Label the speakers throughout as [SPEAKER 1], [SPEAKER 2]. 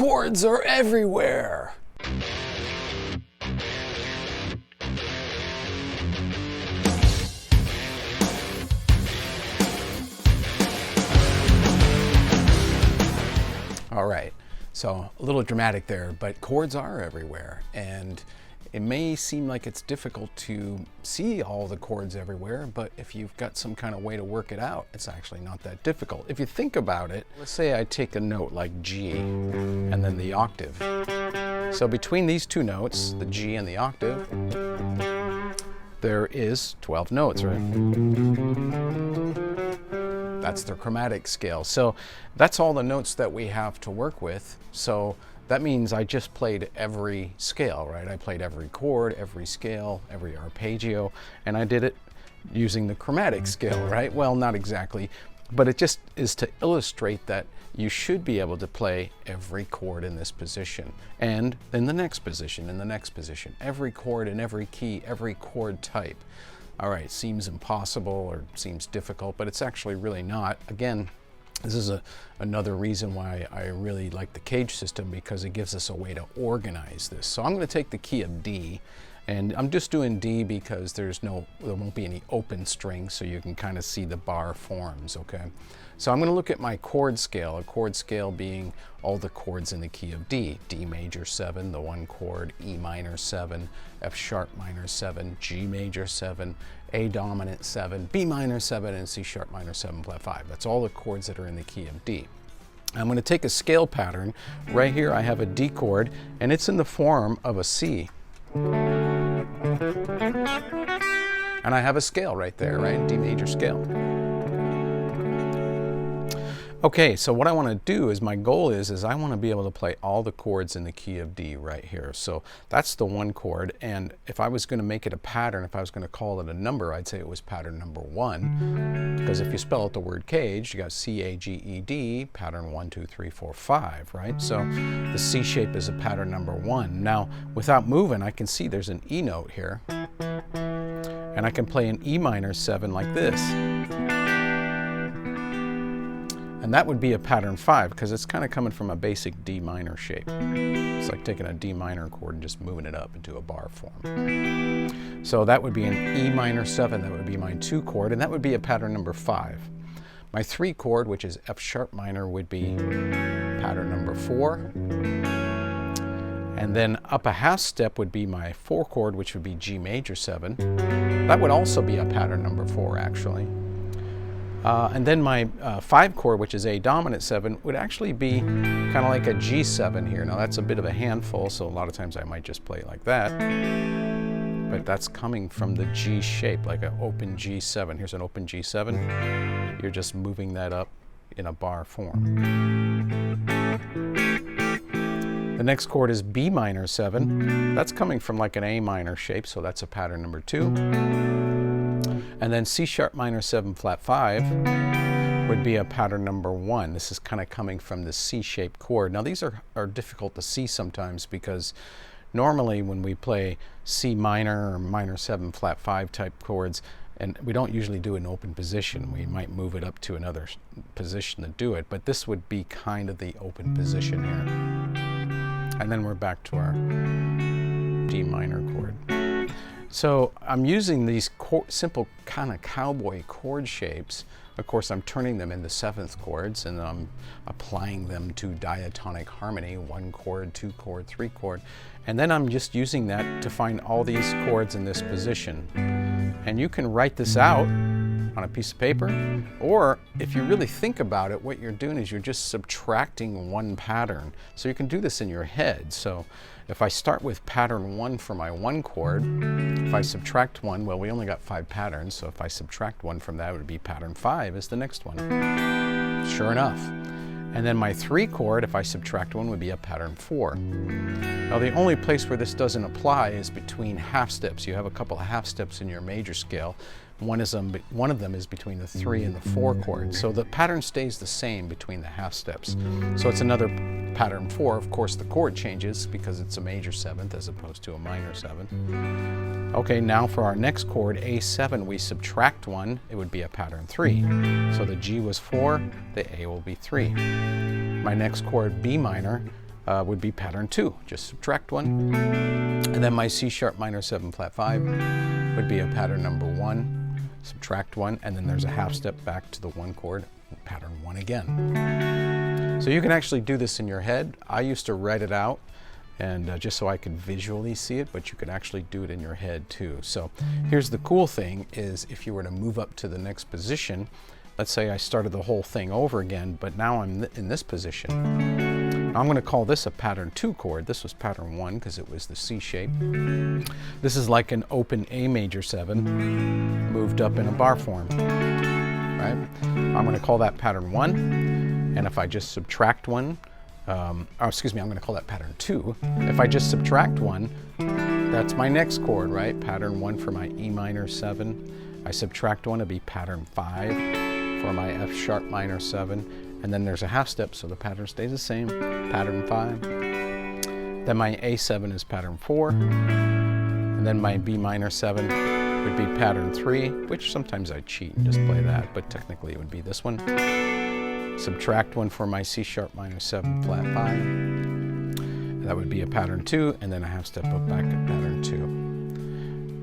[SPEAKER 1] Chords are everywhere! All right, so a little dramatic there, but chords are everywhere, and it may seem like it's difficult to see all the chords everywhere, but if you've got some kind of way to work it out, it's actually not that difficult. If you think about it, let's say I take a note like G and then the octave. So between these two notes, the G and the octave, there is 12 notes, right? That's the chromatic scale. So that's all the notes that we have to work with. So that means I just played every scale, right? I played every chord, every scale, every arpeggio, and I did it using the chromatic scale, right? Well, not exactly, but it just is to illustrate that you should be able to play every chord in this position, and in the next position, in the next position, every chord in every key, every chord type. All right, seems impossible or seems difficult, but it's actually really not. Again, this is another reason why I really like the CAGED system, because it gives us a way to organize this. So I'm going to take the key of D, and I'm just doing D because there won't be any open strings, so you can kind of see the bar forms, okay? So I'm going to look at my chord scale, a chord scale being all the chords in the key of D. D major 7, the one chord, E minor 7, F sharp minor 7, G major 7, A dominant 7, B minor 7, and C sharp minor 7 flat 5. That's all the chords that are in the key of D. I'm going to take a scale pattern. Right here I have a D chord, and it's in the form of a C. And I have a scale right there, right? D major scale. Okay, so what I want to do is, my goal is I want to be able to play all the chords in the key of D right here. So that's the one chord, and if I was going to make it a pattern, if I was going to call it a number, I'd say it was pattern number 1, because if you spell out the word CAGED, you got C-A-G-E-D, pattern 1, 2, 3, 4, 5, right? So the C shape is a pattern number 1. Now, without moving, I can see there's an E note here, and I can play an E minor 7 like this. And that would be a pattern 5, because it's kind of coming from a basic D minor shape. It's like taking a D minor chord and just moving it up into a bar form. So that would be an E minor 7, that would be my 2 chord, and that would be a pattern number 5. My 3 chord, which is F sharp minor, would be pattern number 4. And then up a half step would be my 4 chord, which would be G major 7. That would also be a pattern number 4, actually. And then my 5 chord, which is A dominant 7, would actually be kind of like a G7 here. Now that's a bit of a handful, so a lot of times I might just play it like that. But that's coming from the G shape, like an open G7. Here's an open G7. You're just moving that up in a bar form. The next chord is B minor 7. That's coming from like an A minor shape, so that's a pattern number 2. And then C sharp minor 7 flat 5 would be a pattern number 1. This is kind of coming from the C-shaped chord. Now these are difficult to see sometimes, because normally when we play C minor or minor 7 flat 5 type chords, and we don't usually do an open position, we might move it up to another position to do it, but this would be kind of the open position here. And then we're back to our D minor chord. So I'm using these simple kind of cowboy chord shapes. Of course, I'm turning them into 7th chords, and I'm applying them to diatonic harmony, 1 chord, 2 chord, 3 chord. And then I'm just using that to find all these chords in this position. And you can write this out on a piece of paper, or if you really think about it, what you're doing is you're just subtracting one pattern. So you can do this in your head. So if I start with pattern 1 for my 1 chord, if I subtract 1, well, we only got 5 patterns, so if I subtract 1 from that, it would be pattern 5 is the next one. Sure enough. And then my 3 chord, if I subtract 1, would be a pattern 4. Now the only place where this doesn't apply is between half steps. You have a couple of half steps in your major scale. One of them is between the 3 and the 4 chords. So the pattern stays the same between the half steps. So it's another pattern 4. Of course, the chord changes because it's a major 7th as opposed to a minor 7th. Okay, now for our next chord, A7, we subtract 1. It would be a pattern 3. So the G was 4, the A will be 3. My next chord, B minor, would be pattern 2. Just subtract 1. And then my C sharp minor 7 flat 5 would be a pattern number 1. Subtract 1, and then there's a half step back to the 1 chord, pattern 1 again. So you can actually do this in your head. I used to write it out, and just so I could visually see it, but you could actually do it in your head too. So here's the cool thing is if you were to move up to the next position, let's say I started the whole thing over again, but now I'm in this position. I'm going to call this a pattern 2 chord. This was pattern 1 because it was the C shape. This is like an open A major 7 moved up in a bar form, right? I'm going to call that pattern 1, and if I just subtract 1, I'm going to call that pattern 2. If I just subtract 1, that's my next chord, right? Pattern 1 for my E minor 7. I subtract 1, it'll be pattern 5 for my F sharp minor 7. And then there's a half step, so the pattern stays the same, pattern 5. Then my A7 is pattern 4. And then my B minor 7 would be pattern 3, which sometimes I cheat and just play that, but technically it would be this one. Subtract 1 for my C sharp minor 7 flat 5. And that would be a pattern 2, and then a half step up back at pattern 2.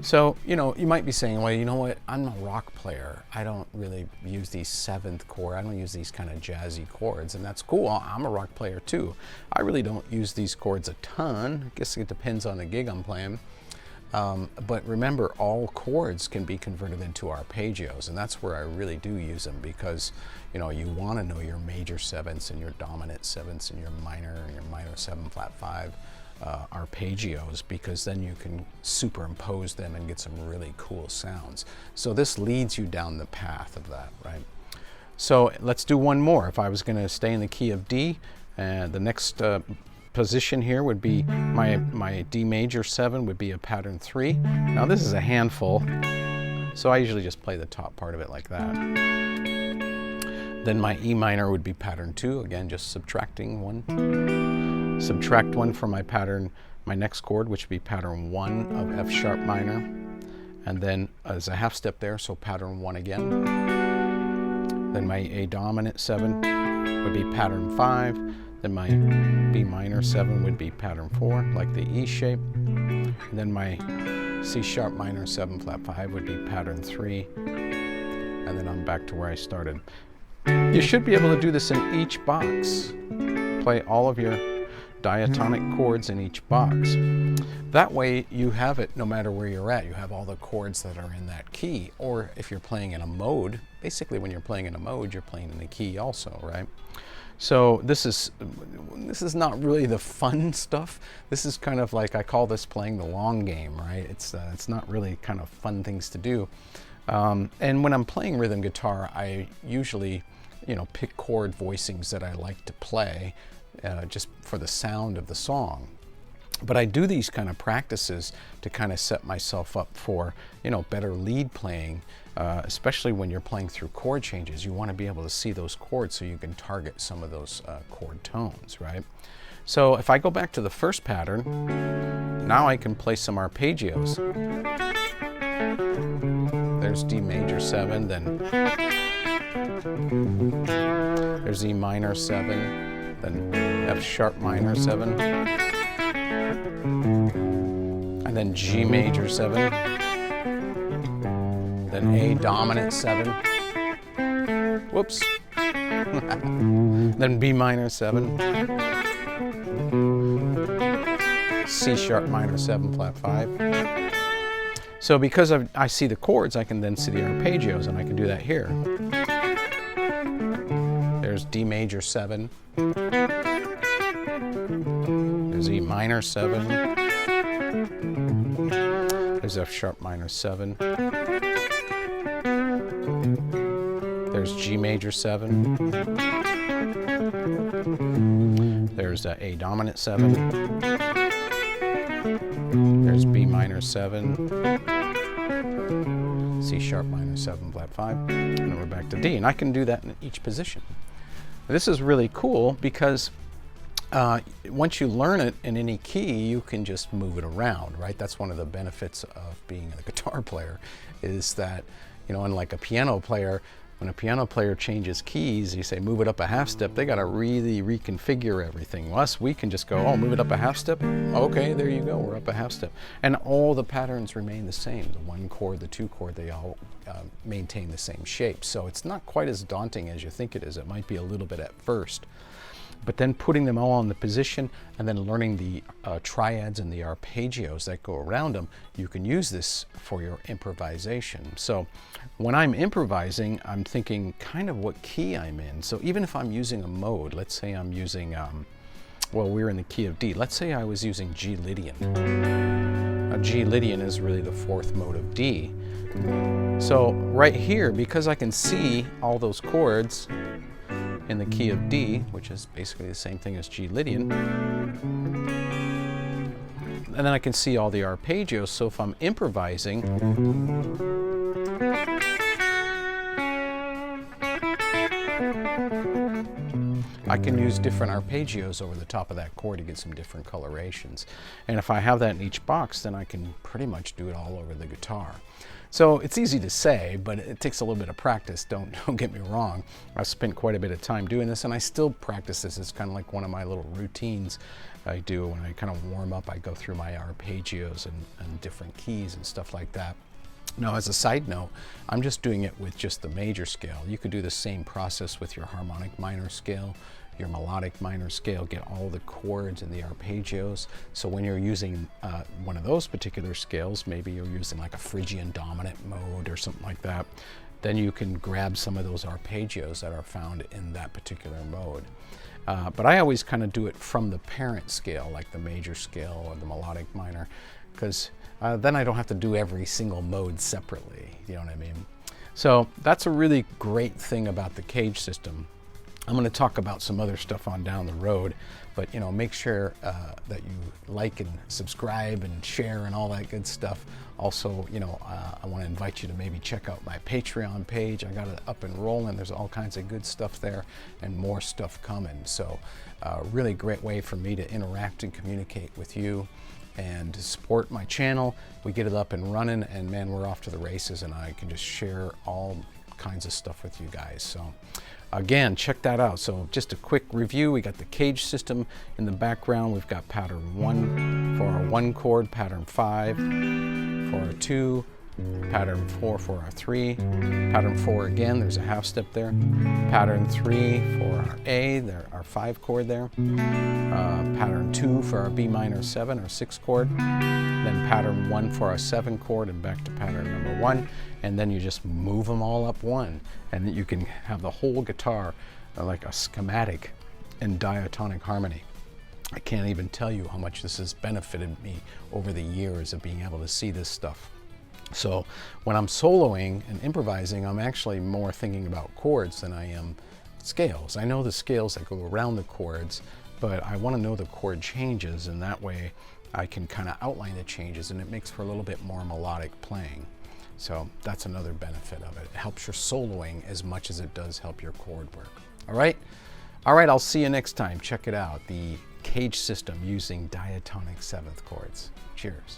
[SPEAKER 1] So, you know, you might be saying, well, you know what, I'm a rock player. I don't really use these 7th chord. I don't use these kind of jazzy chords, and that's cool. I'm a rock player too. I really don't use these chords a ton. I guess it depends on the gig I'm playing. But remember, all chords can be converted into arpeggios, and that's where I really do use them, because you know, you want to know your major 7ths and your dominant 7ths and your minor 7 flat 5 arpeggios, because then you can superimpose them and get some really cool sounds. So this leads you down the path of that, right? So let's do one more. If I was going to stay in the key of D, the next position here would be my D major 7 would be a pattern 3. Now this is a handful, so I usually just play the top part of it like that. Then my E minor would be pattern 2, again just subtracting 1. Subtract 1 from my pattern, my next chord, which would be pattern 1 of F sharp minor, and then as a half step there, so pattern 1 again. Then my A dominant 7 would be pattern 5. Then my B minor 7 would be pattern 4, like the E shape. And then my C sharp minor 7 flat 5 would be pattern 3. And then I'm back to where I started. You should be able to do this in each box. Play all of your diatonic chords in each box. That way you have it no matter where you're at. You have all the chords that are in that key. Or if you're playing in a mode, basically when you're playing in a mode, you're playing in the key also, right? So this is not really the fun stuff. This is kind of like, I call this playing the long game, right? It's not really kind of fun things to do. And when I'm playing rhythm guitar, I usually, you know, pick chord voicings that I like to play just for the sound of the song. But I do these kind of practices to kind of set myself up for, you know, better lead playing, especially when you're playing through chord changes. You want to be able to see those chords so you can target some of those chord tones, right? So if I go back to the first pattern, now I can play some arpeggios. There's D major 7, then there's E minor 7, then F sharp minor 7, and then G major 7, then A dominant 7, whoops, then B minor 7, C sharp minor 7 flat 5. So because I see the chords, I can then see the arpeggios, and I can do that here. There's D major 7. There's E minor 7. There's F sharp minor 7. There's G major 7. There's A dominant 7. There's B minor 7, C sharp minor 7 flat 5, and then we're back to D. And I can do that in each position. This is really cool because once you learn it in any key, you can just move it around, right? That's one of the benefits of being a guitar player, is that, you know, unlike a piano player, When a piano player changes keys, you say move it up a half step, they got to really reconfigure everything. Us, we can just go, oh, move it up a half step. Okay, there you go, we're up a half step. And all the patterns remain the same. The 1 chord, the 2 chord, they all maintain the same shape. So it's not quite as daunting as you think it is. It might be a little bit at first. But then putting them all on the position and then learning the triads and the arpeggios that go around them, you can use this for your improvisation. So when I'm improvising, I'm thinking kind of what key I'm in. So even if I'm using a mode, let's say I'm using, well, we're in the key of D. Let's say I was using G Lydian. Now, G Lydian is really the 4th mode of D. So right here, because I can see all those chords in the key of D, which is basically the same thing as G Lydian, and then I can see all the arpeggios. So if I'm improvising, I can use different arpeggios over the top of that chord to get some different colorations. And if I have that in each box, then I can pretty much do it all over the guitar. So it's easy to say, but it takes a little bit of practice. Don't get me wrong. I've spent quite a bit of time doing this, and I still practice this. It's kind of like one of my little routines I do when I kind of warm up. I go through my arpeggios and different keys and stuff like that. Now, as a side note, I'm just doing it with just the major scale. You could do the same process with your harmonic minor scale, your melodic minor scale, get all the chords and the arpeggios. So when you're using one of those particular scales, maybe you're using like a Phrygian dominant mode or something like that, then you can grab some of those arpeggios that are found in that particular mode. But I always kind of do it from the parent scale, like the major scale or the melodic minor, because then I don't have to do every single mode separately, you know what I mean? So that's a really great thing about the CAGED system. I'm going to talk about some other stuff on down the road, but make sure that you like and subscribe and share and all that good stuff. Also, I want to invite you to maybe check out my Patreon page. I got it up and rolling. There's all kinds of good stuff there and more stuff coming. So really great way for me to interact and communicate with you and to support my channel. We get it up and running, and man, we're off to the races, and I can just share all kinds of stuff with you guys. So again, check that out. So just a quick review. We got the CAGED system in the background. We've got pattern 1 for our 1 chord, pattern 5 for our 2, pattern 4 for our 3, pattern 4 again, there's a half step there, pattern 3 for our A, there, our 5 chord there, pattern 2 for our B minor 7 or 6 chord, then pattern 1 for our 7 chord, and back to pattern number 1, and then you just move them all up 1, and then you can have the whole guitar like a schematic in diatonic harmony. I can't even tell you how much this has benefited me over the years of being able to see this stuff. So when I'm soloing and improvising, I'm actually more thinking about chords than I am scales. I know the scales that go around the chords, but I want to know the chord changes, and that way I can kind of outline the changes, and it makes for a little bit more melodic playing. So that's another benefit of it. It helps your soloing as much as it does help your chord work. All right, I'll see you next time. Check it out, the CAGED system using diatonic 7th chords. Cheers.